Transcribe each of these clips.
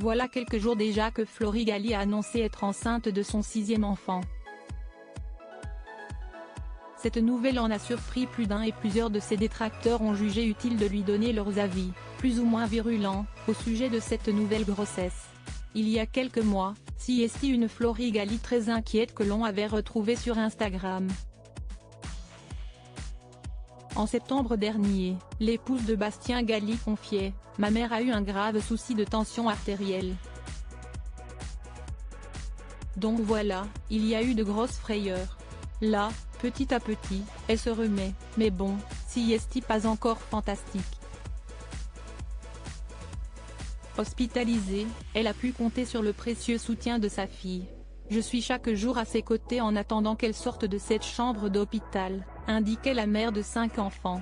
Voilà quelques jours déjà que Florigali a annoncé être enceinte de son 6e enfant. Cette nouvelle en a surpris plus d'un et plusieurs de ses détracteurs ont jugé utile de lui donner leurs avis, plus ou moins virulents, au sujet de cette nouvelle grossesse. Il y a quelques mois, Siesti une Florigali très inquiète que l'on avait retrouvée sur Instagram. En septembre dernier, l'épouse de Bastien Gali confiait « Ma mère a eu un grave souci de tension artérielle. Donc voilà, il y a eu de grosses frayeurs. Là, petit à petit, elle se remet, mais bon, Siesti pas encore fantastique. » Hospitalisée, elle a pu compter sur le précieux soutien de sa fille. « Je suis chaque jour à ses côtés en attendant qu'elle sorte de cette chambre d'hôpital », indiquait la mère de 5 enfants.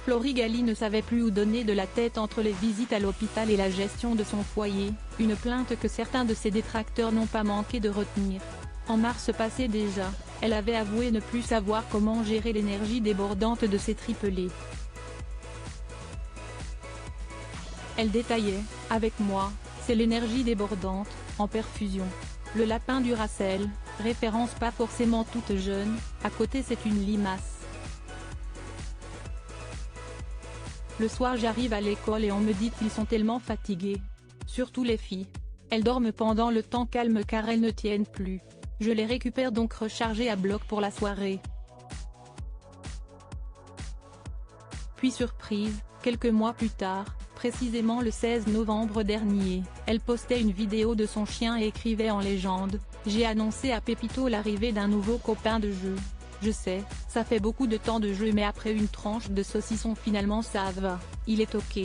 Florigali ne savait plus où donner de la tête entre les visites à l'hôpital et la gestion de son foyer, une plainte que certains de ses détracteurs n'ont pas manqué de retenir. En mars passé déjà, elle avait avoué ne plus savoir comment gérer l'énergie débordante de ses triplés. Elle détaillait « Avec moi, c'est l'énergie débordante, en perfusion. Le lapin du Racel, référence pas forcément toute jeune, à côté c'est une limace. Le soir j'arrive à l'école et on me dit qu'ils sont tellement fatigués. Surtout les filles. Elles dorment pendant le temps calme car elles ne tiennent plus. Je les récupère donc rechargées à bloc pour la soirée. » Puis surprise, quelques mois plus tard, précisément le 16 novembre dernier, elle postait une vidéo de son chien et écrivait en légende « J'ai annoncé à Pépito l'arrivée d'un nouveau copain de jeu. Je sais, ça fait beaucoup de temps de jeu mais après une tranche de saucisson finalement ça va, il est ok.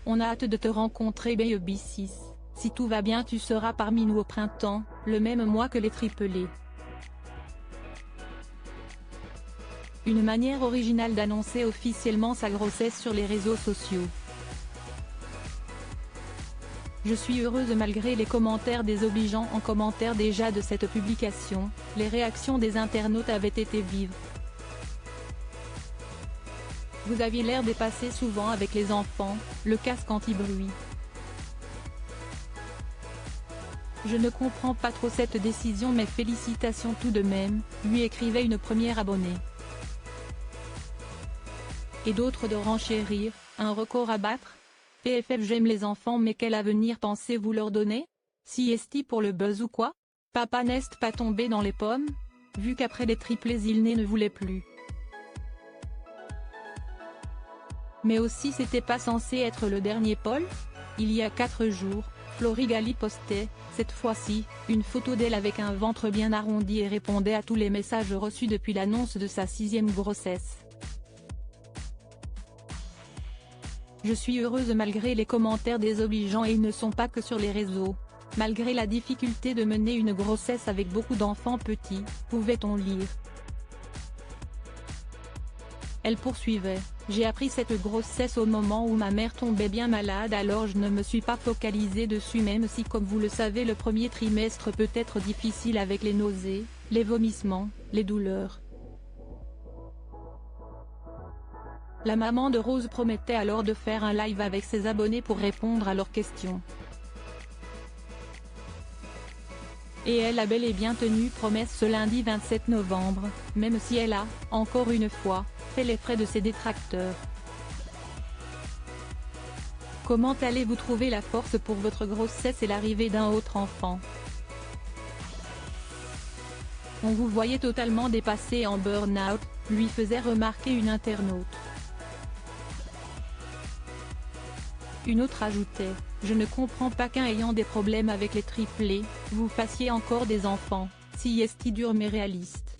On a hâte de te rencontrer Baby 6, si tout va bien tu seras parmi nous au printemps, le même mois que les triplés. » Une manière originale d'annoncer officiellement sa grossesse sur les réseaux sociaux. Je suis heureuse malgré les commentaires désobligeants en commentaire déjà de cette publication, les réactions des internautes avaient été vives. Vous aviez l'air dépassé souvent avec les enfants, le casque anti-bruit. Je ne comprends pas trop cette décision mais félicitations tout de même, lui écrivait une première abonnée. Et d'autres de renchérir, un record à battre. PFF j'aime les enfants mais quel avenir pensez-vous leur donner? Siesti pour le buzz ou quoi? Papa n'est pas tombé dans les pommes? Vu qu'après les triplés il ne voulait plus. Mais aussi c'était pas censé être le dernier Paul? Il y a 4 jours, Florigali postait, cette fois-ci, une photo d'elle avec un ventre bien arrondi et répondait à tous les messages reçus depuis l'annonce de sa 6e grossesse. Je suis heureuse malgré les commentaires désobligeants et ils ne sont pas que sur les réseaux. Malgré la difficulté de mener une grossesse avec beaucoup d'enfants petits, pouvait-on lire. Elle poursuivait, j'ai appris cette grossesse au moment où ma mère tombait bien malade alors je ne me suis pas focalisée dessus même si comme vous le savez le premier trimestre peut être difficile avec les nausées, les vomissements, les douleurs. La maman de Rose promettait alors de faire un live avec ses abonnés pour répondre à leurs questions. Et elle a bel et bien tenu promesse ce lundi 27 novembre, même si elle a, encore une fois, fait les frais de ses détracteurs. Comment allez-vous trouver la force pour votre grossesse et l'arrivée d'un autre enfant? On vous voyait totalement dépassé en burn-out, lui faisait remarquer une internaute. Une autre ajoutait, je ne comprends pas qu'en ayant des problèmes avec les triplés, vous fassiez encore des enfants, Siesti dur mais réaliste.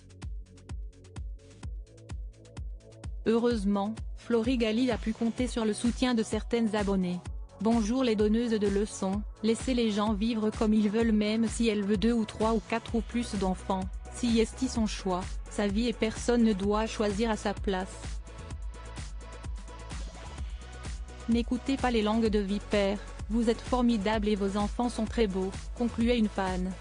Heureusement, Florigali a pu compter sur le soutien de certaines abonnées. Bonjour les donneuses de leçons, laissez les gens vivre comme ils veulent même si elle veut 2 ou 3 ou 4 ou plus d'enfants, Siesti son choix, sa vie et personne ne doit choisir à sa place. N'écoutez pas les langues de vipères, vous êtes formidables et vos enfants sont très beaux, concluait une fan.